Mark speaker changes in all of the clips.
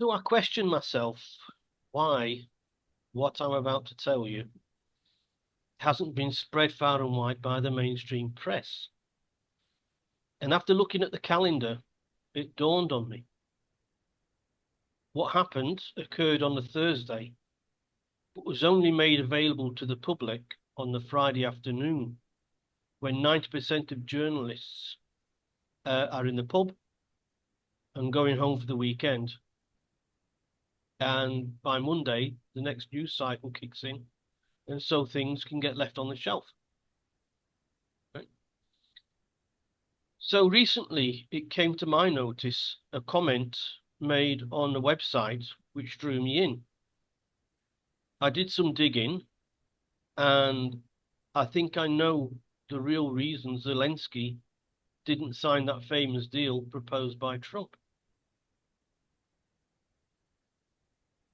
Speaker 1: So I question myself why what I'm about to tell you hasn't been spread far and wide by the mainstream press. And after looking at the calendar, it dawned on me. What happened occurred on a Thursday, but was only made available to the public on the Friday afternoon, when 90% of journalists are in the pub and going home for the weekend. And by Monday, the next news cycle kicks in, and so things can get left on the shelf. Right? So recently, it came to my notice a comment made on the website which drew me in. I did some digging, and I think I know the real reason Zelenskyy didn't sign that famous deal proposed by Trump.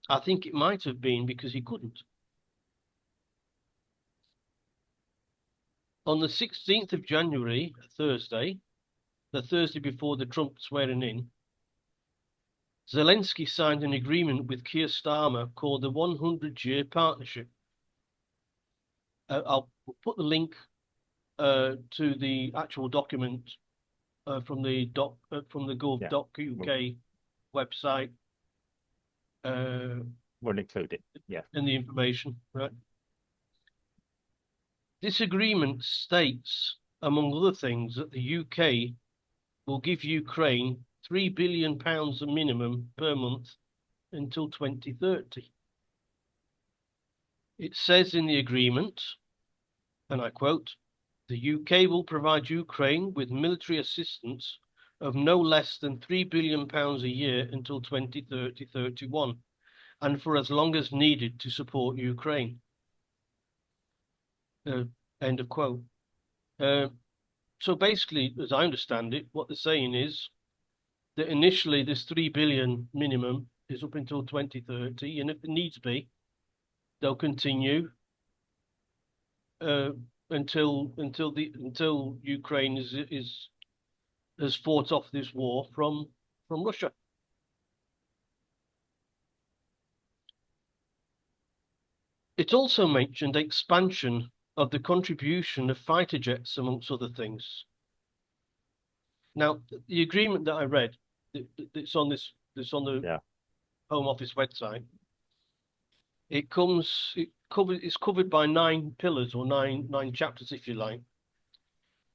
Speaker 1: I think it might have been because he couldn't. On the 16th of January, Thursday, the Thursday before the Trump swearing in, Zelenskyy signed an agreement with Keir Starmer called the 100-Year Partnership. I'll put the link to the actual document from the gov.uk website.
Speaker 2: We'll include it, yeah.
Speaker 1: In the information, right? This agreement states, among other things, that the UK will give Ukraine £3 billion a minimum per month until 2030. It says in the agreement, and I quote, the UK will provide Ukraine with military assistance of no less than £3 billion a year until 2030-31, and for as long as needed to support Ukraine. End of quote. So basically, as I understand it, what they're saying is that initially this 3 billion minimum is up until 2030, and if it needs be, they'll continue until Ukraine has fought off this war from Russia. It also mentioned expansion of the contribution of fighter jets, amongst other things. Now, the agreement that I read, it's on the Home Office website. It's covered by 9 pillars, or nine chapters, if you like,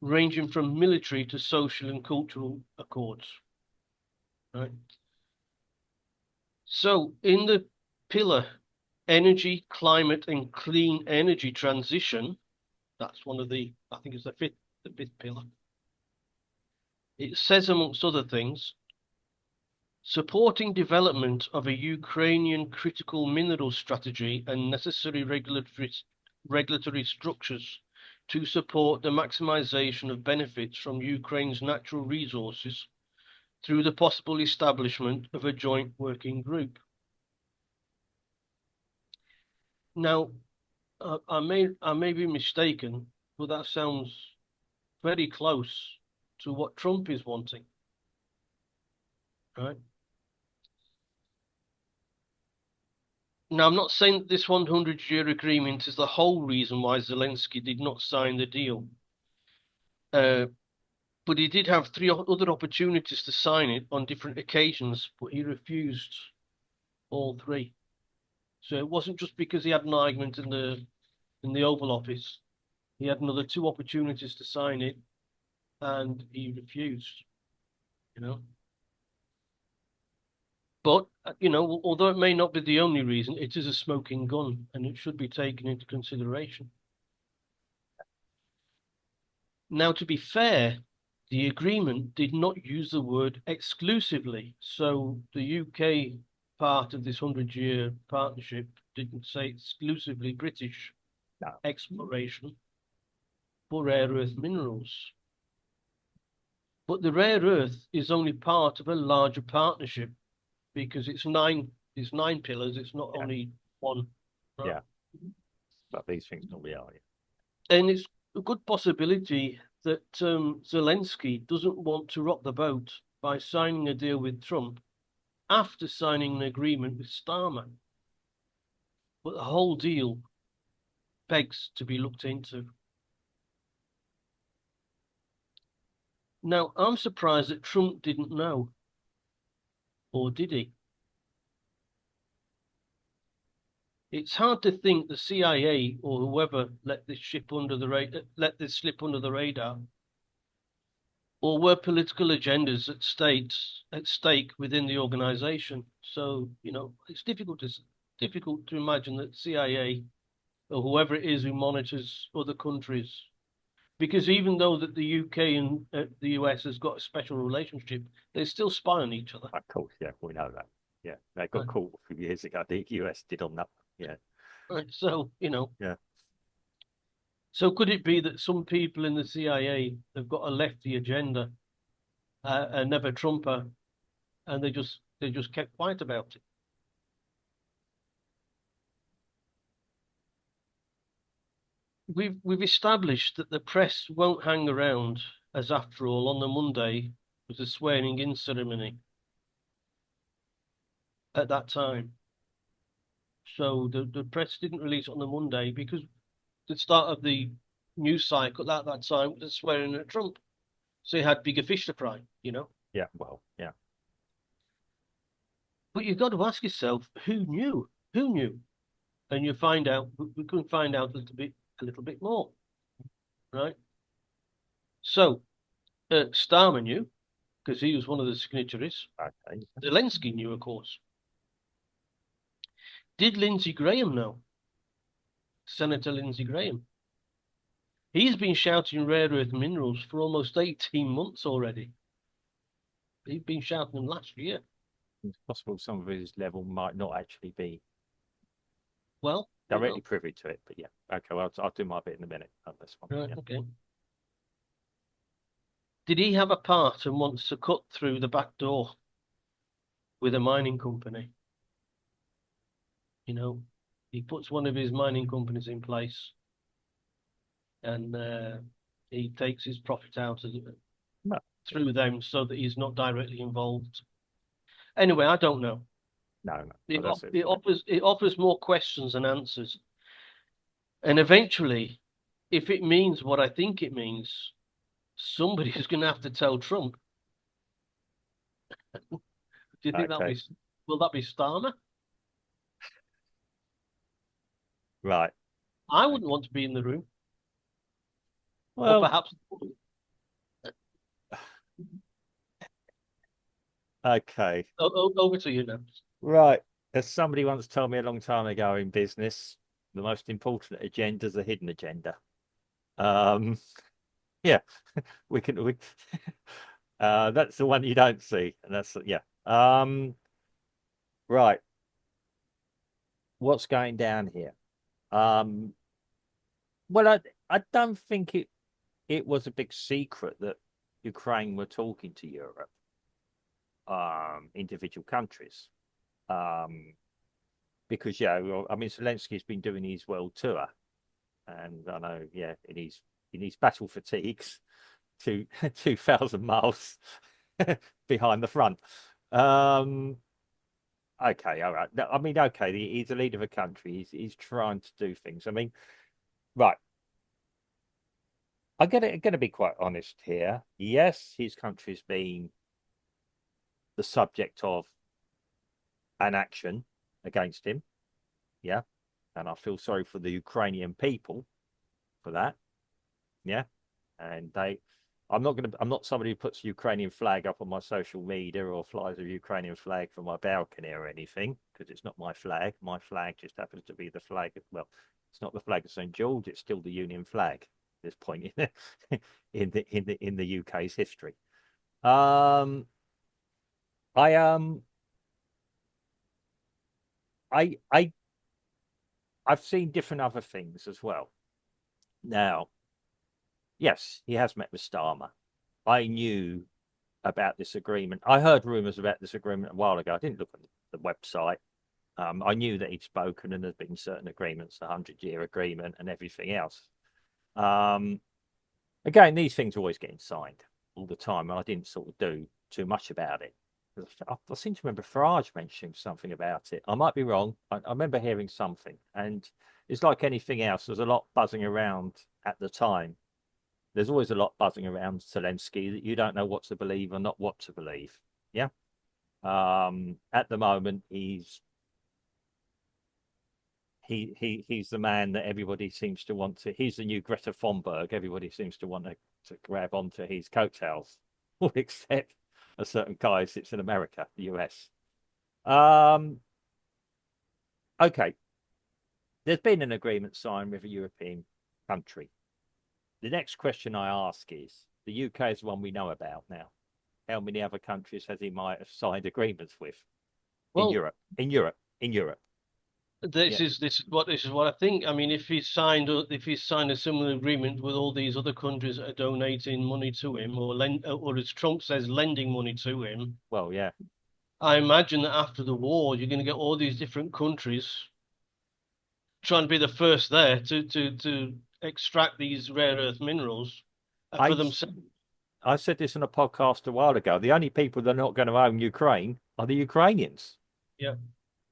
Speaker 1: ranging from military to social and cultural accords. Right. So, in the pillar energy, climate, and clean energy transition, that's one of the, I think it's the fifth pillar. It says, amongst other things, supporting development of a Ukrainian critical mineral strategy and necessary regulatory structures to support the maximization of benefits from Ukraine's natural resources through the possible establishment of a joint working group. Now, I may be mistaken, but that sounds very close to what Trump is wanting, right? Now, I'm not saying that this 100-year agreement is the whole reason why Zelenskyy did not sign the deal. But he did have 3 other opportunities to sign it on different occasions, but he refused all 3. So it wasn't just because he had an argument in the Oval Office. He had another 2 opportunities to sign it, and he refused, you know. But, you know, although it may not be the only reason, it is a smoking gun, and it should be taken into consideration. Now, to be fair, the agreement did not use the word exclusively. So the UK part of this 100-year partnership didn't say exclusively British exploration for rare earth minerals. But the rare earth is only part of a larger partnership, because it's 9 pillars. It's not only one. Right?
Speaker 2: Yeah. But these things normally are.
Speaker 1: And it's a good possibility that Zelenskyy doesn't want to rock the boat by signing a deal with Trump after signing an agreement with Starmer. But the whole deal begs to be looked into. Now, I'm surprised that Trump didn't know. Or did he? It's hard to think the CIA or whoever let this slip under the radar, or were political agendas at stake within the organization. So, it's difficult to imagine that CIA or whoever it is who monitors other countries, because even though that the UK and the US has got a special relationship, they still spy on each other.
Speaker 2: Of course, yeah, we know that. Yeah, they got
Speaker 1: Right.
Speaker 2: caught a few years ago. The US did on that. Yeah.
Speaker 1: Right. So,
Speaker 2: Yeah.
Speaker 1: so could it be that some people in the CIA have got a lefty agenda, a never Trumper, and they just kept quiet about it? We've established that the press won't hang around, as after all, on the Monday was the swearing-in ceremony at that time. So the press didn't release it on the Monday because the start of the news cycle at that time was swearing at Trump. So he had bigger fish to fry.
Speaker 2: Yeah. Well, yeah.
Speaker 1: But you've got to ask yourself, who knew? Who knew? And you find out, we can find out a little bit more, right? So Starmer knew because he was one of the signatories.
Speaker 2: Okay.
Speaker 1: Zelenskyy knew, of course. Did Lindsey Graham know? Senator Lindsey Graham. He's been shouting rare earth minerals for almost 18 months already. He's been shouting them last year.
Speaker 2: It's possible some of his level might not actually be
Speaker 1: Well,
Speaker 2: directly privy to it, but yeah. Okay, well, I'll do my bit in a minute on this one.
Speaker 1: right,
Speaker 2: Yeah.
Speaker 1: okay. Did he have a part and wants to cut through the back door with a mining company? He puts one of his mining companies in place, and he takes his profit out
Speaker 2: No,
Speaker 1: through them so that he's not directly involved. Anyway, I don't know.
Speaker 2: no.
Speaker 1: It,
Speaker 2: Well, that's it.
Speaker 1: it offers it offers more questions than answers. And eventually, if it means what I think it means, somebody's going to have to tell Trump. Do you think
Speaker 2: Okay.
Speaker 1: will that be Starmer?
Speaker 2: Right.
Speaker 1: I wouldn't
Speaker 2: Okay.
Speaker 1: want to be in the room, or
Speaker 2: Well,
Speaker 1: perhaps
Speaker 2: okay.
Speaker 1: over to you now.
Speaker 2: Right. As somebody once told me a long time ago in business, the most important agenda is a hidden agenda. Um, yeah, we that's the one you don't see, and that's yeah. Right. What's going down here? Um, well, I don't think it was a big secret that Ukraine were talking to Europe, individual countries. Because yeah, well, I mean Zelensky's been doing his world tour, and I know, yeah, in his battle fatigues, 2,000 miles behind the front. Okay, all right. No, I mean, okay, he's the leader of a country. He's trying to do things. I mean, right. I'm gonna be quite honest here. Yes, his country's been the subject of an action against him. Yeah, and I feel sorry for the Ukrainian people for that. Yeah, and I'm not somebody who puts a Ukrainian flag up on my social media or flies a Ukrainian flag from my balcony or anything, because it's not my flag. My flag just happens to be the flag. Well, it's not the flag of St. George. It's still the Union flag at this point in the UK's history. Um, I I I I've seen different other things as well. Now, yes, he has met with Starmer. I knew about this agreement. I heard rumors about this agreement a while ago. I didn't look at the website. I knew that he'd spoken and there'd been certain agreements, the 100-year agreement and everything else. Again, these things are always getting signed all the time, and I didn't sort of do too much about it. I seem to remember Farage mentioning something about it. I might be wrong. I remember hearing something, and it's like anything else. There's a lot buzzing around at the time. There's always a lot buzzing around Zelenskyy that you don't know what to believe or not what to believe. Yeah. At the moment, he's the man that everybody seems to want to. He's the new Greta Thunberg. Everybody seems to want to grab onto his coattails, all except a certain guy who sits in America, the US. Um, okay, there's been an agreement signed with a European country. The next question I ask is: the UK is the one we know about now. How many other countries has he might have signed agreements with in
Speaker 1: Well,
Speaker 2: Europe? In Europe, in Europe. Yeah.
Speaker 1: this is what I think. I mean, if he's signed a similar agreement with all these other countries that are donating money to him, or as Trump says, lending money to him,
Speaker 2: Well, yeah.
Speaker 1: I imagine that after the war, you're going to get all these different countries trying to be the first there to extract these rare earth minerals for
Speaker 2: I
Speaker 1: themselves.
Speaker 2: I said this in a podcast a while ago. The only people that are not going to own Ukraine are the Ukrainians.
Speaker 1: Yeah.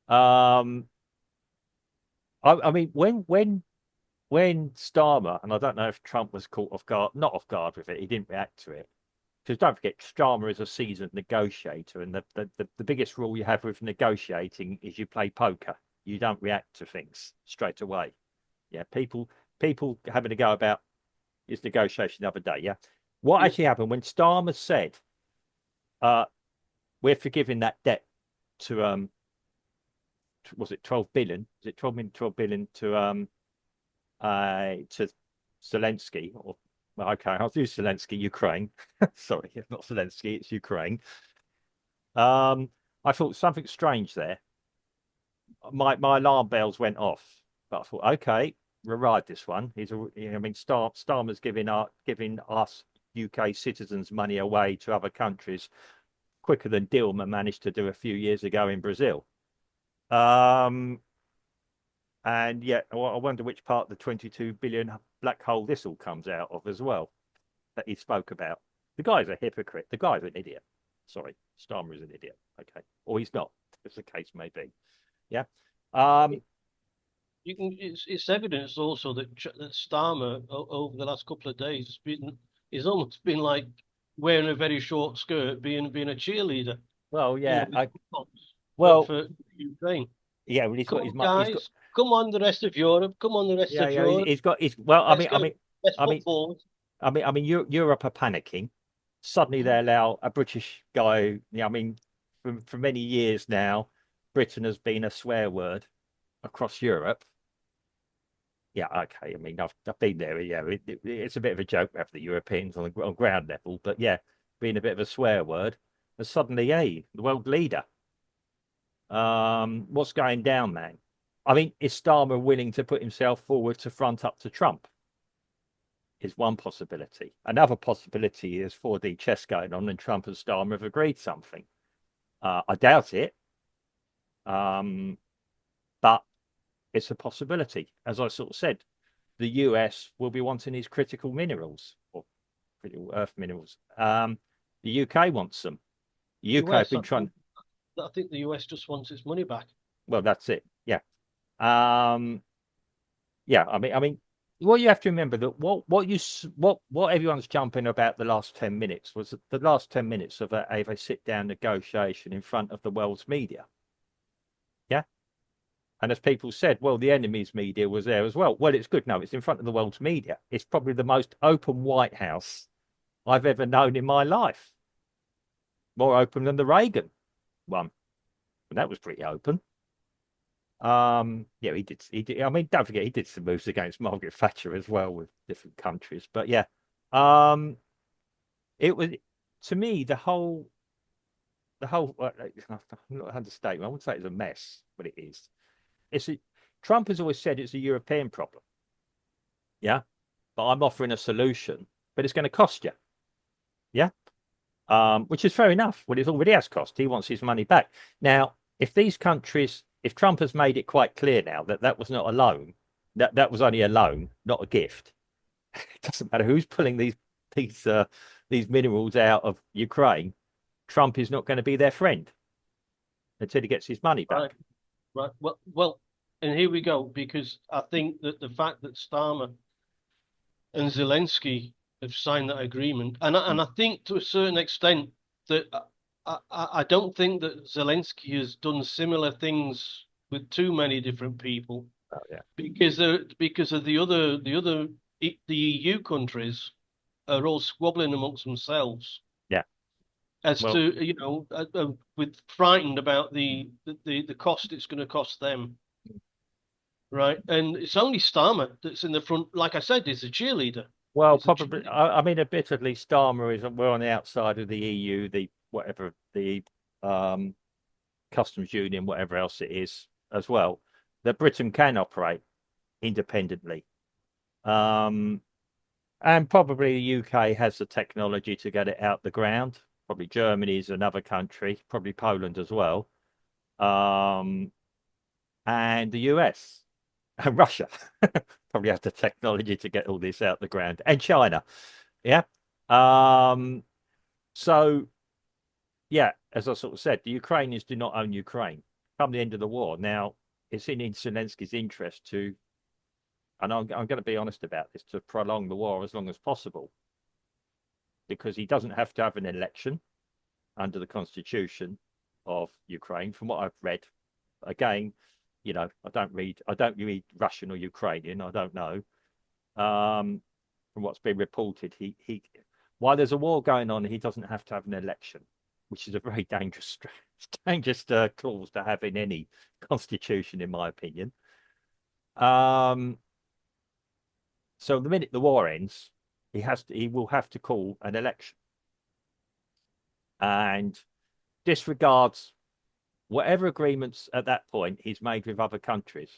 Speaker 2: Um, I mean, when Starmer, and I don't know if Trump was caught off guard, not off guard with it, he didn't react to it. Because don't forget, Starmer is a seasoned negotiator, and the biggest rule you have with negotiating is you play poker. You don't react to things straight away. Yeah, people having to go about his negotiation the other day. Yeah, what
Speaker 1: Yeah.
Speaker 2: actually happened when Starmer said, uh, "We're forgiving that debt to was it 12 billion? Is it 12 million, 12 billion to Zelenskyy or well, okay, I'll do Zelenskyy, Ukraine. Sorry, it's not Zelenskyy, it's Ukraine. I thought something strange there. My alarm bells went off, but I thought, okay, we'll ride this one. I mean, Starmer's giving us UK citizens money away to other countries quicker than Dilma managed to do a few years ago in Brazil. Um, and yet, I wonder which part of the 22 billion black hole this all comes out of as well that he spoke about. The guy's a hypocrite. The guy's an idiot. Sorry, Starmer is an idiot. Okay, or he's not, as the case may be. Yeah. Um,
Speaker 1: You can. It's evidence also that Starmer over the last couple of days he's almost been like wearing a very short skirt, being a cheerleader,
Speaker 2: well, yeah.
Speaker 1: with for
Speaker 2: Well,
Speaker 1: for Ukraine.
Speaker 2: yeah. Well,
Speaker 1: Come on,
Speaker 2: he's got.
Speaker 1: guys. Come on, the rest of Europe. Come on, the rest
Speaker 2: Yeah,
Speaker 1: of
Speaker 2: yeah.
Speaker 1: Europe.
Speaker 2: He's got. He's well.
Speaker 1: Let's go. Let's
Speaker 2: I
Speaker 1: foot
Speaker 2: mean,
Speaker 1: forward.
Speaker 2: Europe are panicking. Suddenly, they allow a British guy. Yeah, I mean, for many years now, Britain has been a swear word across Europe. Yeah, okay. I mean, I've been there. Yeah, it's a bit of a joke with the Europeans on ground level, but yeah, being a bit of a swear word. And suddenly, hey, the world leader. What's going down, man? I mean, is Starmer willing to put himself forward to front up to Trump? Is one possibility. Another possibility is 4D chess going on, and Trump and Starmer have agreed something. I doubt it, but it's a possibility. As I sort of said, the US will be wanting these critical minerals or critical earth minerals. The UK wants them. The UK have
Speaker 1: US.
Speaker 2: been trying.
Speaker 1: I think the US just wants its money back.
Speaker 2: Well, that's it. Yeah. Um, yeah. I mean, what you have to remember that what everyone's jumping about the last 10 minutes was the last 10 minutes of a sit down negotiation in front of the world's media. Yeah. And as people said, well, the enemy's media was there as well. Well, it's good. No, it's in front of the world's media. It's probably the most open White House I've ever known in my life. More open than the Reagan one. And that was pretty open. Yeah, he did. I mean, don't forget, he did some moves against Margaret Thatcher as well with different countries. But yeah, um, it was to me the whole not understatement. I wouldn't say it's a mess, but it is. Trump has always said it's a European problem. Yeah, but I'm offering a solution, but it's going to cost you. Yeah, which is fair enough. Well, it already has cost. He wants his money back. Now, if Trump has made it quite clear now that that was not a loan, that was only a loan, not a gift. It doesn't matter who's pulling these minerals out of Ukraine. Trump is not going to be their friend until he gets his money
Speaker 1: Right,
Speaker 2: back.
Speaker 1: right. Well, and here we go, because I think that the fact that Starmer and Zelensky have signed that agreement, and I think to a certain extent that I don't think that Zelensky has done similar things with too many different people,
Speaker 2: Oh, yeah.
Speaker 1: because of the EU countries are all squabbling amongst themselves
Speaker 2: Yeah.
Speaker 1: as
Speaker 2: Well,
Speaker 1: to with frightened about the cost it's going to cost them. Right. And it's only Starmer that's in the front. Like I said, he's a cheerleader.
Speaker 2: well,
Speaker 1: He's a
Speaker 2: probably.
Speaker 1: cheerleader.
Speaker 2: I mean, admittedly, Starmer is we're on the outside of the EU, the whatever the um, customs union, whatever else it is, as well. That Britain can operate independently, um, and probably the UK has the technology to get it out the ground. Probably Germany is another country, probably Poland as well, um, and the US and Russia probably have the technology to get all this out the ground, and China. Yeah. Um, so yeah, as I sort of said, the Ukrainians do not own Ukraine. Come the end of the war, now it's in Zelensky's interest to, and I'm going to be honest about this, to prolong the war as long as possible, because he doesn't have to have an election under the constitution of Ukraine. From what I've read, again, I don't read Russian or Ukrainian. I don't know. From what's been reported, he while there's a war going on, he doesn't have to have an election, which is a very dangerous clause to have in any constitution, in my opinion. Um, so the minute the war ends, he will have to call an election and disregards whatever agreements at that point he's made with other countries.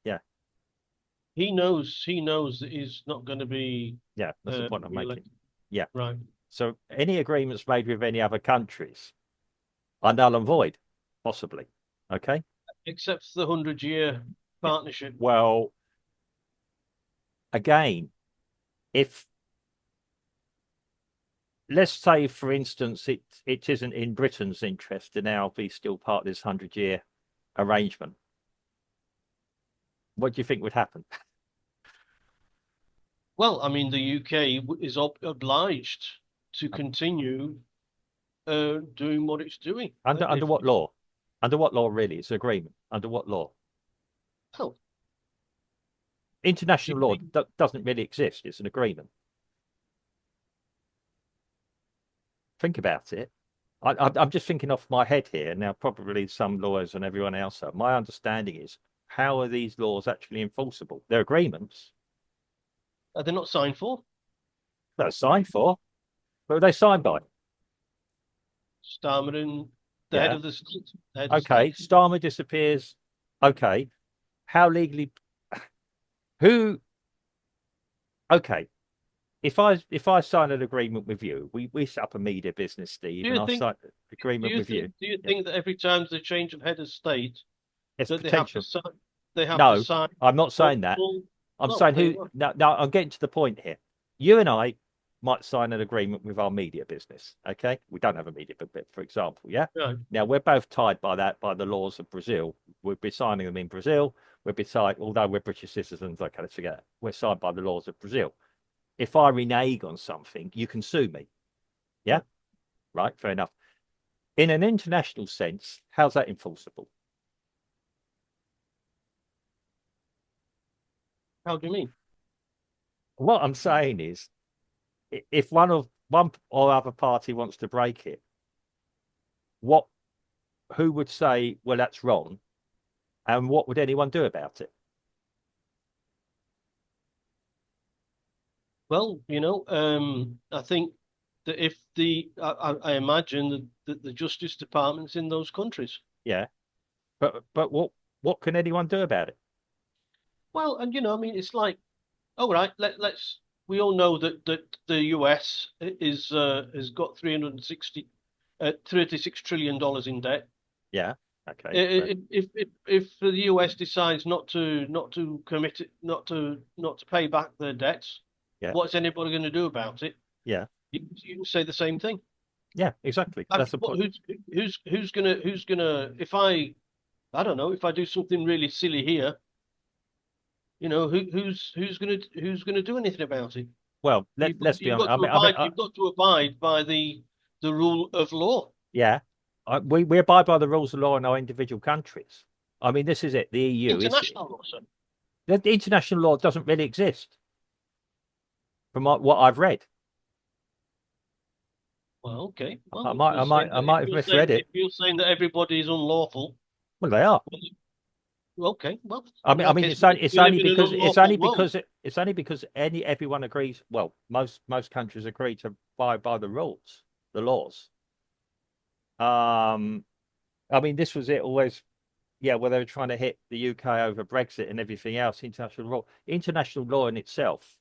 Speaker 2: Yeah,
Speaker 1: He knows that he's not going to be
Speaker 2: yeah, that's the point I'm making.
Speaker 1: re-elected.
Speaker 2: Yeah.
Speaker 1: Right.
Speaker 2: So any agreements made with any other countries are null and void, possibly. Okay.
Speaker 1: Except for the 100-year partnership.
Speaker 2: Well, again, if let's say, for instance, it isn't in Britain's interest to now be still part of this 100-year arrangement, what do you think would happen?
Speaker 1: Well, I mean, the UK is obliged to continue doing what it's doing.
Speaker 2: Under
Speaker 1: If
Speaker 2: what law? Under what law, really? It's an agreement. Under what law?
Speaker 1: oh,
Speaker 2: International law doesn't really exist. It's an agreement. Think about it. I'm just thinking off my head here. Now, probably some lawyers and everyone else are. My understanding is, how are these laws actually enforceable? They're agreements.
Speaker 1: are they not signed for?
Speaker 2: They're signed for. But are they signed by?
Speaker 1: Starmer and the head
Speaker 2: Yeah.
Speaker 1: of the state. The head of
Speaker 2: Okay.
Speaker 1: state.
Speaker 2: Starmer disappears. Okay. How legally? Who? Okay. If I sign an agreement with you, we set up a media business, Steve,
Speaker 1: Do
Speaker 2: and
Speaker 1: you
Speaker 2: I
Speaker 1: think?
Speaker 2: sign an agreement with you.
Speaker 1: Do you
Speaker 2: Yeah.
Speaker 1: think that every time there's a change of head of state,
Speaker 2: It's
Speaker 1: that they have to
Speaker 2: potential.
Speaker 1: sign? They have to
Speaker 2: No,
Speaker 1: sign
Speaker 2: I'm not saying that.
Speaker 1: all.
Speaker 2: I'm
Speaker 1: Oh,
Speaker 2: saying
Speaker 1: there
Speaker 2: who.
Speaker 1: you are.
Speaker 2: No, no, I'm getting to the point here. You and I might sign an agreement with our media business. Okay, we don't have a media bit, for example. Yeah.
Speaker 1: Right.
Speaker 2: Now we're both tied by the laws of Brazil. We'll be signing them in Brazil. We'll be signed, although we're British citizens. Okay, let's forget it. We're signed by the laws of Brazil. If I renege on something, you can sue me. Yeah. Right. Fair enough. In an international sense, how's that enforceable?
Speaker 1: How do you mean?
Speaker 2: What I'm saying is, if one or other party wants to break it, what who would say, well, that's wrong, and what would anyone do about it?
Speaker 1: Well, I think that if I imagine that the Justice Department's in those countries.
Speaker 2: Yeah, but what can anyone do about it?
Speaker 1: Well, and I mean, it's like, all right, let's. We all know that the US has got 36 trillion dollars in debt.
Speaker 2: Yeah, okay,
Speaker 1: If the US decides not to commit it, not to pay back their debts,
Speaker 2: yeah,
Speaker 1: what's anybody going to do about it?
Speaker 2: yeah.
Speaker 1: You can say the same thing.
Speaker 2: Yeah, exactly. That's the point.
Speaker 1: Who's gonna if I don't know, if I do something really silly here, who's gonna do anything about it?
Speaker 2: Well,
Speaker 1: You've got
Speaker 2: let's be
Speaker 1: you've
Speaker 2: honest.
Speaker 1: got to abide you've got to abide by the rule of law.
Speaker 2: Yeah, we abide by the rules of law in our individual countries. I mean, this is it. The EU is
Speaker 1: International law, sir.
Speaker 2: the international law doesn't really exist from what I've read.
Speaker 1: Well, okay.
Speaker 2: I
Speaker 1: Well, if
Speaker 2: might,
Speaker 1: you're
Speaker 2: I might,
Speaker 1: saying
Speaker 2: I
Speaker 1: that if
Speaker 2: might have
Speaker 1: you're
Speaker 2: misread
Speaker 1: saying
Speaker 2: it.
Speaker 1: if you're saying that everybody is unlawful,
Speaker 2: Well, they are.
Speaker 1: well, okay. Well,
Speaker 2: I
Speaker 1: in
Speaker 2: mean, I
Speaker 1: that
Speaker 2: mean,
Speaker 1: case,
Speaker 2: it's only, it's
Speaker 1: we live
Speaker 2: only
Speaker 1: in an
Speaker 2: because
Speaker 1: unlawful world.
Speaker 2: it's only because everyone agrees. Well, most countries agree to abide by the rules, the laws. Um, I mean, this was it always. Yeah, well, they were trying to hit the UK over Brexit and everything else. International law in itself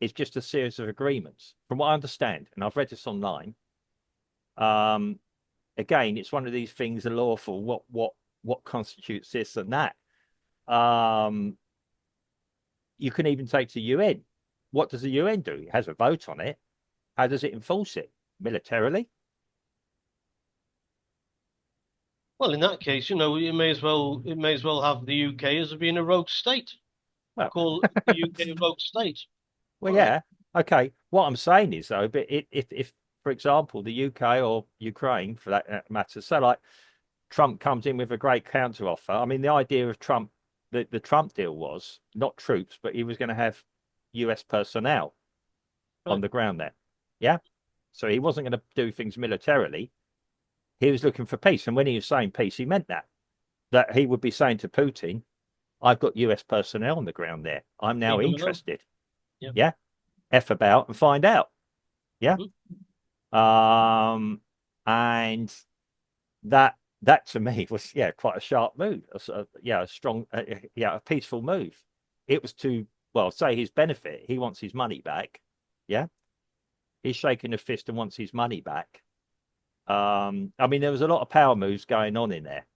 Speaker 2: is just a series of agreements, from what I understand, and I've read this online. Um, Again, it's one of these things, the lawful, what constitutes this and that. Um, you can even take to UN. What does the UN do? It has a vote on it. How does it enforce it? Militarily?
Speaker 1: Well, in that case, it may as well have the UK as being a rogue state.
Speaker 2: Well,
Speaker 1: Call the UK a rogue state.
Speaker 2: well,
Speaker 1: All right.
Speaker 2: yeah. Okay. What I'm saying is though, but if for example, the UK or Ukraine, for that matter, so like Trump comes in with a great counter offer. I mean, the idea of Trump, the Trump deal was not troops, but he was going to have US personnel on
Speaker 1: Right.
Speaker 2: the ground there. Yeah. So he wasn't going to do things militarily. He was looking for peace. And when he was saying peace, he meant that he would be saying to Putin, I've got US personnel on the ground there. I'm now
Speaker 1: Leave them alone.
Speaker 2: interested.
Speaker 1: Yeah.
Speaker 2: Yeah. F about and find out. Yeah.
Speaker 1: Mhm.
Speaker 2: Um, and that to me was quite a sharp move. Yeah, a strong, yeah, a peaceful move. It was to well say his benefit. He wants his money back. Yeah, he's shaking a fist and wants his money back. I mean, there was a lot of power moves going on in there.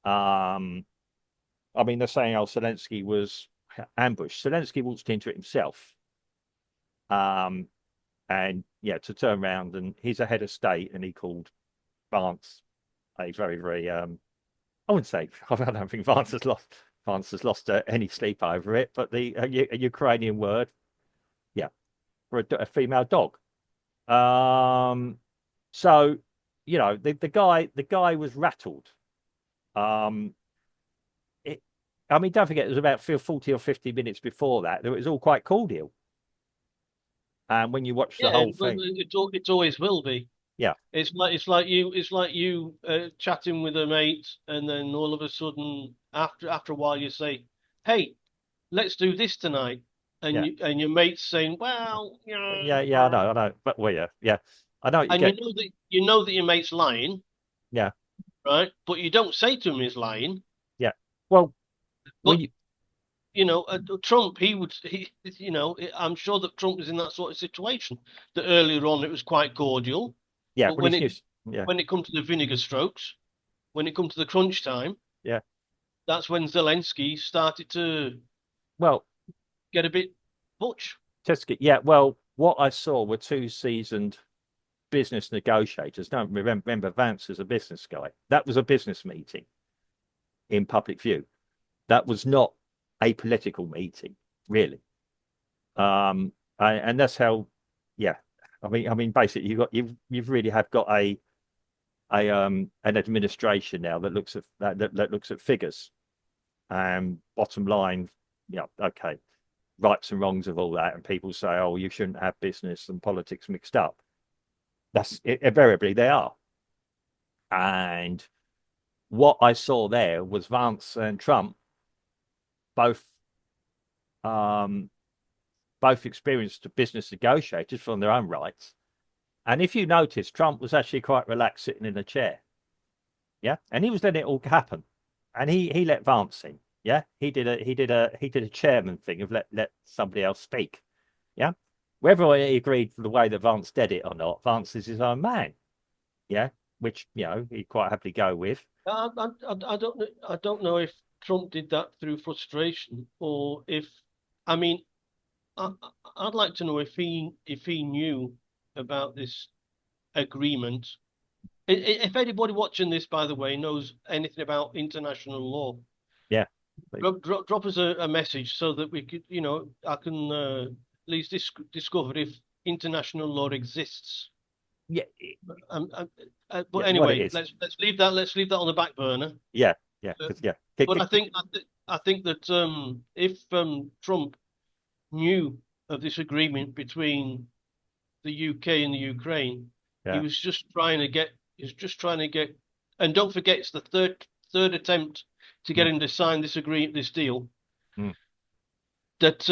Speaker 2: Um, I mean, they're saying, oh, Zelenskyy was ambushed. Zelenskyy waltzed into it himself. Um, and yeah, to turn around and he's a head of state, and he called Vance a very, very I wouldn't say I don't think France has lost any sleep over it, but a Ukrainian word, yeah, for a female dog. Um, so the guy was rattled. Um, it, I mean, don't forget, it was about 40 or 50 minutes before that. It was all quite cordial, and when you watch the
Speaker 1: Yeah,
Speaker 2: whole
Speaker 1: well,
Speaker 2: thing,
Speaker 1: it always will be.
Speaker 2: yeah,
Speaker 1: It's like you chatting with a mate, and then all of a sudden, after a while, you say, "Hey, let's do this tonight," and
Speaker 2: yeah,
Speaker 1: your mate's saying, "Well,
Speaker 2: yeah, I know, but well, yeah, I know what you
Speaker 1: and
Speaker 2: get,
Speaker 1: you know that your mate's lying,
Speaker 2: yeah,
Speaker 1: right? But you don't say to him he's lying.
Speaker 2: yeah. Well, when
Speaker 1: But
Speaker 2: you,
Speaker 1: Trump, I'm sure that Trump was in that sort of situation. That earlier on it was quite cordial,
Speaker 2: yeah,
Speaker 1: but
Speaker 2: when it's news, yeah,
Speaker 1: when it comes to the vinegar strokes, when it comes to the crunch time,
Speaker 2: yeah.
Speaker 1: that's when Zelensky started to
Speaker 2: Well,
Speaker 1: get a bit butch.
Speaker 2: Teskey, yeah. Well, what I saw were two seasoned business negotiators. Don't remember Vance as a business guy. That was a business meeting in public view. That was not a political meeting, really. And that's how, yeah. I mean, basically, you've really have got an administration now that looks at that looks at figures and bottom line. Yeah, okay, rights and wrongs of all that, and people say, oh, you shouldn't have business and politics mixed up. That's invariably they are. And what I saw there was Vance and Trump both um, both experienced business negotiators from their own rights. And if you notice, Trump was actually quite relaxed sitting in a chair. Yeah. And he was letting it all happen. And he let Vance in. Yeah. He did a chairman thing of let somebody else speak. Yeah. Whether he agreed with the way that Vance did it or not, Vance is his own man. Yeah. Which, he'd quite happily go with.
Speaker 1: I don't know if Trump did that through frustration or if, I mean, I, I'd like to know if he knew about this agreement. If anybody watching this, by the way, knows anything about international law,
Speaker 2: Yeah.
Speaker 1: drop us a message so that we could, I can at least discover if international law exists.
Speaker 2: Yeah.
Speaker 1: Um, uh, but
Speaker 2: Yeah. What it
Speaker 1: anyway,
Speaker 2: is.
Speaker 1: let's leave that on the back burner.
Speaker 2: Yeah. Yeah.
Speaker 1: Uh,
Speaker 2: Because yeah.
Speaker 1: but I think that if Trump knew of this agreement between the UK and the Ukraine, he
Speaker 2: Yeah.
Speaker 1: was just trying to get. He was just trying to get. And don't forget, it's the third attempt to get
Speaker 2: Mm,
Speaker 1: him to sign this deal.
Speaker 2: mm.
Speaker 1: That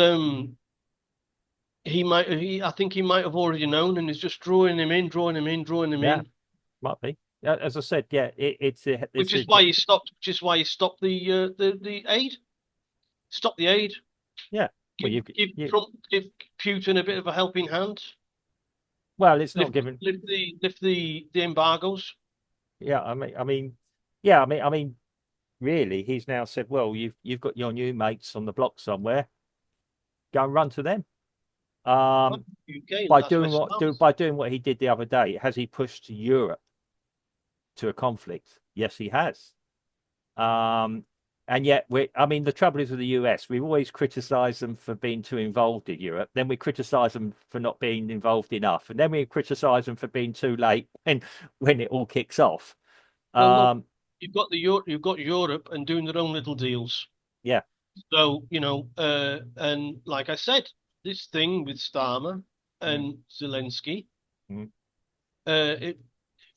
Speaker 1: I think he might have already known, and is just drawing him in, drawing him in, drawing him
Speaker 2: Yeah.
Speaker 1: in.
Speaker 2: Might be. Yeah. As I said, yeah. It's
Speaker 1: Which
Speaker 2: a
Speaker 1: is why he stopped. Which is why he stopped the aid. Stop the aid.
Speaker 2: yeah. Well, you
Speaker 1: Give Putin a bit of a helping hand.
Speaker 2: well, it's not given.
Speaker 1: Lift the embargoes.
Speaker 2: Yeah. Yeah. Really, he's now said, well, you've got your new mates on the block somewhere. Go and run to them.
Speaker 1: Well,
Speaker 2: Um,
Speaker 1: UK,
Speaker 2: by
Speaker 1: that's
Speaker 2: doing
Speaker 1: messed
Speaker 2: what
Speaker 1: about.
Speaker 2: do by doing what he did the other day, has he pushed Europe to a conflict? Yes, he has. Um, and yet the trouble is with the US, we've always criticized them for being too involved in Europe. Then we criticize them for not being involved enough. And then we criticize them for being too late when it all kicks off.
Speaker 1: Well, look,
Speaker 2: Um,
Speaker 1: you've got Europe and doing their own little deals.
Speaker 2: yeah.
Speaker 1: So, and like I said, this thing with Starmer
Speaker 2: Mm,
Speaker 1: and Zelensky,
Speaker 2: mm,
Speaker 1: it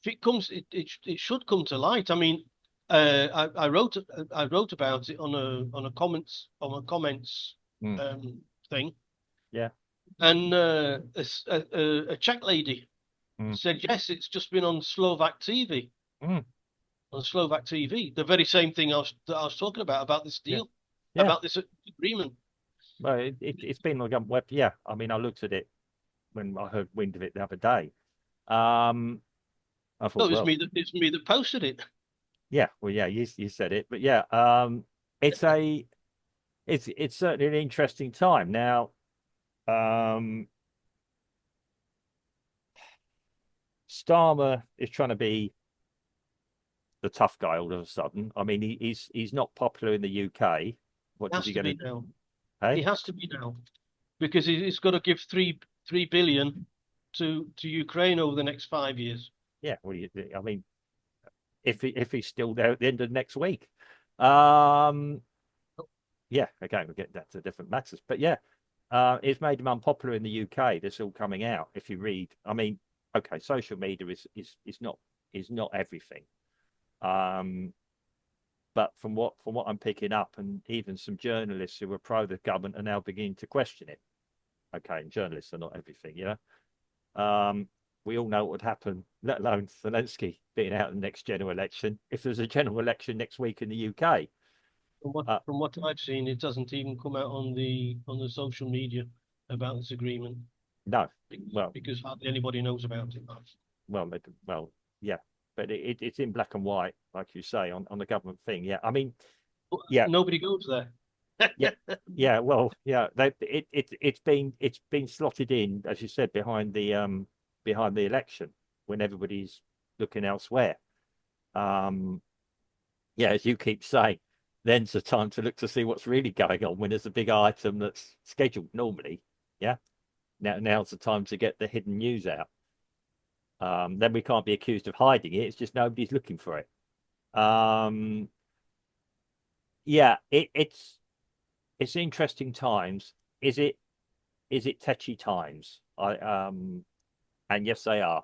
Speaker 1: if it comes, it should come to light. I mean, I wrote about it on a comments
Speaker 2: mm,
Speaker 1: um, thing,
Speaker 2: yeah.
Speaker 1: and a Czech lady
Speaker 2: Mm,
Speaker 1: said yes, it's just been on Slovak TV.
Speaker 2: mm,
Speaker 1: On Slovak TV, the very same thing that I was talking about this
Speaker 2: yeah.
Speaker 1: deal,
Speaker 2: Yeah.
Speaker 1: about this agreement.
Speaker 2: Well, it's been like web. Yeah. I looked at it when I heard wind of it the other day. Um, I
Speaker 1: No,
Speaker 2: thought, well,
Speaker 1: it's me that posted it.
Speaker 2: yeah, well, yeah, you said it, but yeah, it's a it's certainly an interesting time now. Um, Starmer is trying to be the tough guy all of a sudden. I mean, he's not popular in the UK. What
Speaker 1: It
Speaker 2: is
Speaker 1: has
Speaker 2: he
Speaker 1: to
Speaker 2: going
Speaker 1: be
Speaker 2: to?
Speaker 1: now.
Speaker 2: Hey,
Speaker 1: It has to be now because he's got to give three billion to Ukraine over the next 5 years.
Speaker 2: yeah. What do you? I mean, if he's still there at the end of next week, um, yeah. Again, we'll get that to different matters, but yeah, it's made him unpopular in the UK. This all coming out. If you read, I mean, okay, social media is not everything. Um, but from what I'm picking up, and even some journalists who were pro the government are now beginning to question it. Okay, and journalists are not everything, you know. We all know what would happen, let alone Zelensky being out in the next general election. If there's a general election next week in the UK,
Speaker 1: From what I've seen, it doesn't even come out on the social media about this agreement
Speaker 2: no, well,
Speaker 1: because hardly anybody knows about it.
Speaker 2: well, yeah, but it's in black and white, like you say, on the government thing. Yeah, I mean, yeah,
Speaker 1: Nobody goes there.
Speaker 2: yeah, yeah. Well, yeah, it's been slotted in, as you said, behind the election when everybody's looking elsewhere. Um, yeah, as you keep saying, then's the time to look to see what's really going on when there's a big item that's scheduled normally. Yeah, now's the time to get the hidden news out. Then we can't be accused of hiding it. It's just nobody's looking for it. Um, yeah, it's interesting times. Is it tetchy times? And yes, they are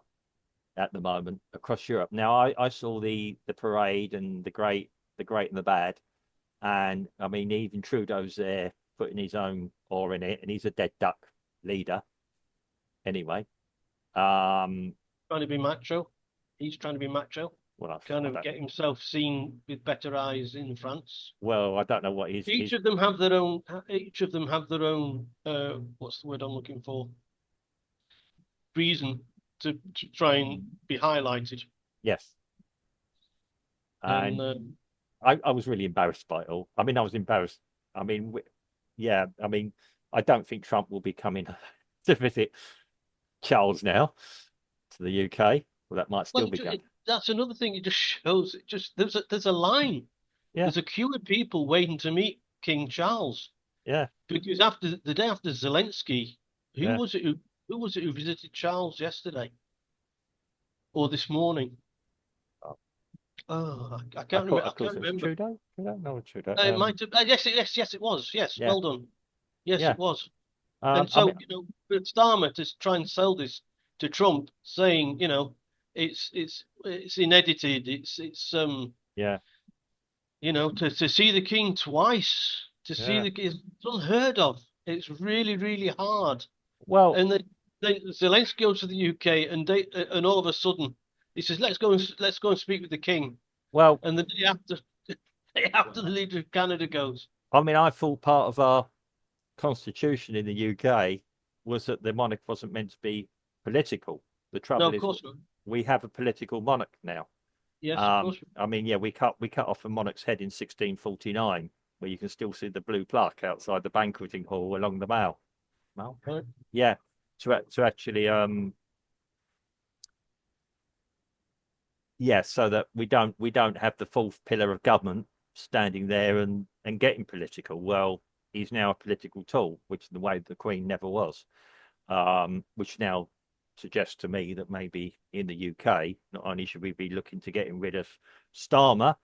Speaker 2: at the moment across Europe. Now, I saw the parade and the great and the bad, and I mean even Trudeau's there putting his own oar in it, and he's a dead duck leader anyway. Um,
Speaker 1: Trying to be macho. He's trying to be macho,
Speaker 2: well,
Speaker 1: kind
Speaker 2: I
Speaker 1: of
Speaker 2: don't.
Speaker 1: get himself seen with better eyes in France.
Speaker 2: Well, I don't know what
Speaker 1: Each
Speaker 2: his
Speaker 1: of them have their own. Each of them have their own. What's the word I'm looking for? Reason to try and be highlighted.
Speaker 2: yes,
Speaker 1: And
Speaker 2: and I was really embarrassed by it all. I mean, I was embarrassed. I mean, yeah, I mean, I don't think Trump will be coming to visit Charles now to the UK. Well, that might
Speaker 1: Well,
Speaker 2: still be going.
Speaker 1: that's another thing. It just shows. It just there's a line.
Speaker 2: Yeah,
Speaker 1: There's a queue of people waiting to meet King Charles
Speaker 2: yeah,
Speaker 1: because after the day after Zelensky, who
Speaker 2: yeah.
Speaker 1: was it who was it who visited Charles yesterday or this morning?
Speaker 2: Oh,
Speaker 1: Oh, I
Speaker 2: I
Speaker 1: can't
Speaker 2: call,
Speaker 1: remember.
Speaker 2: of
Speaker 1: I can't
Speaker 2: course, it was
Speaker 1: remember.
Speaker 2: Trudeau. Trudeau, no, Trudeau.
Speaker 1: It might have. Yes, it was. Yes,
Speaker 2: Yeah,
Speaker 1: well done. Yes,
Speaker 2: yeah.
Speaker 1: it was. And
Speaker 2: I mean,
Speaker 1: so, for Starmer to try and sell this to Trump, saying, it's inedited, it's
Speaker 2: yeah,
Speaker 1: to see the king twice, to see
Speaker 2: yeah.
Speaker 1: the king, it's unheard of. It's really, really hard.
Speaker 2: Well,
Speaker 1: And then Zelensky goes to the UK, and all of a sudden he says, let's go and speak with the king.
Speaker 2: well.
Speaker 1: And the day after, the day after the leader of Canada goes,
Speaker 2: I mean, I thought part of our constitution in the UK was that the monarch wasn't meant to be political. The
Speaker 1: no,
Speaker 2: trouble
Speaker 1: of
Speaker 2: is,
Speaker 1: course not.
Speaker 2: we have a political monarch now.
Speaker 1: Yes, of course.
Speaker 2: I mean, yeah, we cut off a monarch's head in 1649, where you can still see the blue plaque outside the banqueting hall along the Mall. Mall?
Speaker 1: Right.
Speaker 2: Yeah, to actually yeah, so that we don't have the fourth pillar of government standing there and getting political. Well, he's now a political tool, which the way the Queen never was. Which now suggests to me that maybe in the UK, not only should we be looking to getting rid of Starmer,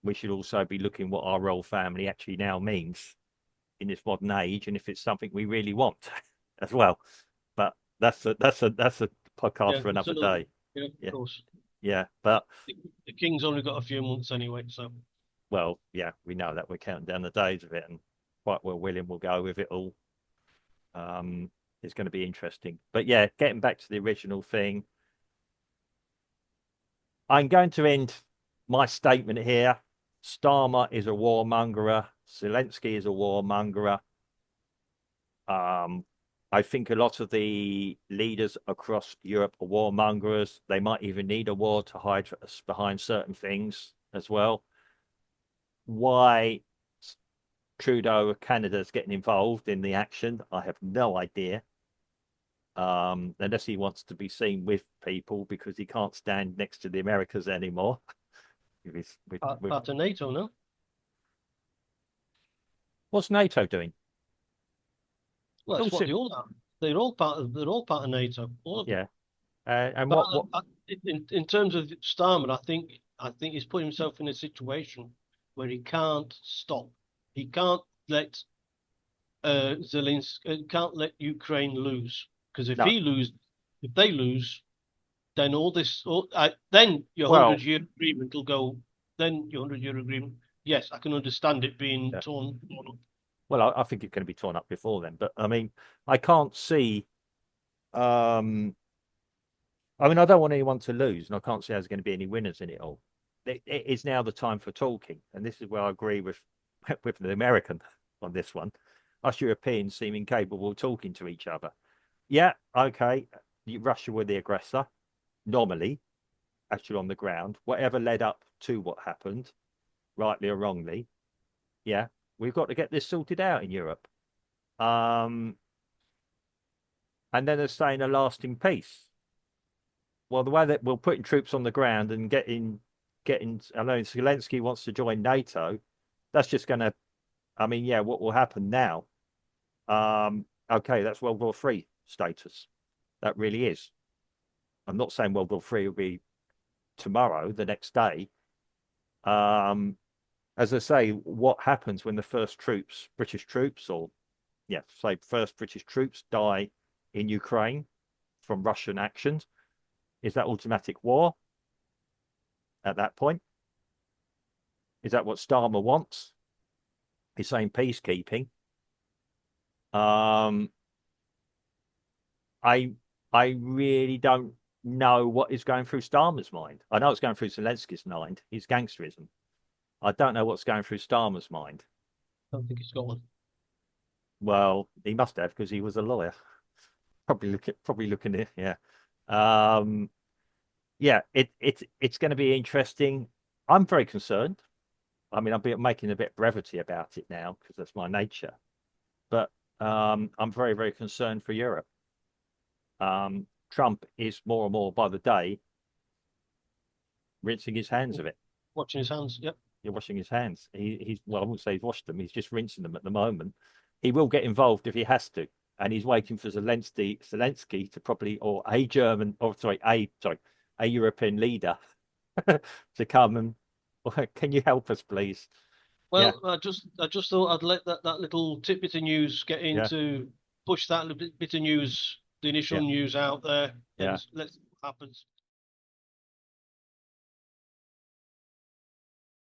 Speaker 2: we should also be looking what our royal family actually now means in this modern age, and if it's something we really want as well. But that's a podcast
Speaker 1: Yeah,
Speaker 2: for
Speaker 1: it's
Speaker 2: another
Speaker 1: another.
Speaker 2: day.
Speaker 1: Yeah, of
Speaker 2: Yeah,
Speaker 1: course.
Speaker 2: yeah. But
Speaker 1: The king's only got a few months anyway, so
Speaker 2: well, yeah, we know that we're counting down the days of it, and quite well William will go with it all. Um, it's going to be interesting. But yeah, getting back to the original thing, I'm going to end my statement here. Starmer is a warmonger. Zelensky is a warmonger. Um, I think a lot of the leaders across Europe are warmongers. They might even need a war to hide behind certain things as well. Why Trudeau of Canada is getting involved in the action, I have no idea. Unless he wants to be seen with people because he can't stand next to the Americas anymore. With
Speaker 1: part of NATO, no?
Speaker 2: what's NATO doing?
Speaker 1: Well,
Speaker 2: Oh,
Speaker 1: that's what they all are. They're all part of NATO, all of them.
Speaker 2: yeah. And
Speaker 1: But
Speaker 2: what?
Speaker 1: in terms of Starmer, I think he's put himself in a situation where he can't stop. He can't let Zelensky can't let Ukraine lose because
Speaker 2: No.
Speaker 1: if they lose, then then your
Speaker 2: Well,
Speaker 1: 100-year agreement will go. Then your 100-year agreement, yes, I can understand it being
Speaker 2: yeah.
Speaker 1: torn up.
Speaker 2: Well, I think it's going to be torn up before then. But I mean, I can't see. Um, I mean, I don't want anyone to lose, and I can't see there's going to be any winners in it all. It is now the time for talking, and this is where I agree with with the American on this one. Us Europeans seem incapable of talking to each other. Yeah, okay, Russia were the aggressor, normally, actually on the ground. Whatever led up to what happened, rightly or wrongly, yeah, we've got to get this sorted out in Europe. Um, and then they're saying a lasting peace. Well, the way that we're putting troops on the ground and getting, I know Zelensky wants to join NATO. That's just going to, I mean, yeah, what will happen now? Okay, that's World War Three status. That really is. I'm not saying World War Three will be tomorrow, the next day. Um, as I say, what happens when the first troops, British troops, or yeah, say first British troops die in Ukraine from Russian actions? Is that automatic war at that point? Is that what Starmer wants? He's saying peacekeeping. Um, I I really don't know what is going through Starmer's mind. I know it's going through Zelensky's mind. His gangsterism. I don't know what's going through Starmer's mind.
Speaker 1: I don't think he's got one.
Speaker 2: Well, he must have because he was a lawyer. Probably looking at yeah. Um, yeah, it's going to be interesting. I'm very concerned. I mean, I'm making a bit of brevity about it now because that's my nature. But I'm very, very concerned for Europe. Trump is more and more by the day rinsing his hands of it.
Speaker 1: watching his hands. Yep.
Speaker 2: You're washing his hands. He's well, I wouldn't say he's washed them. He's just rinsing them at the moment. He will get involved if he has to, and he's waiting for Zelenskyy to probably, or a German, or a European leader to come and, can you help us, please? Yeah,
Speaker 1: Well, I just thought I'd let that little tidbit of news get in
Speaker 2: yeah,
Speaker 1: to push that little bit of news, the initial
Speaker 2: yeah,
Speaker 1: news out there,
Speaker 2: yeah.
Speaker 1: and let's see what happens.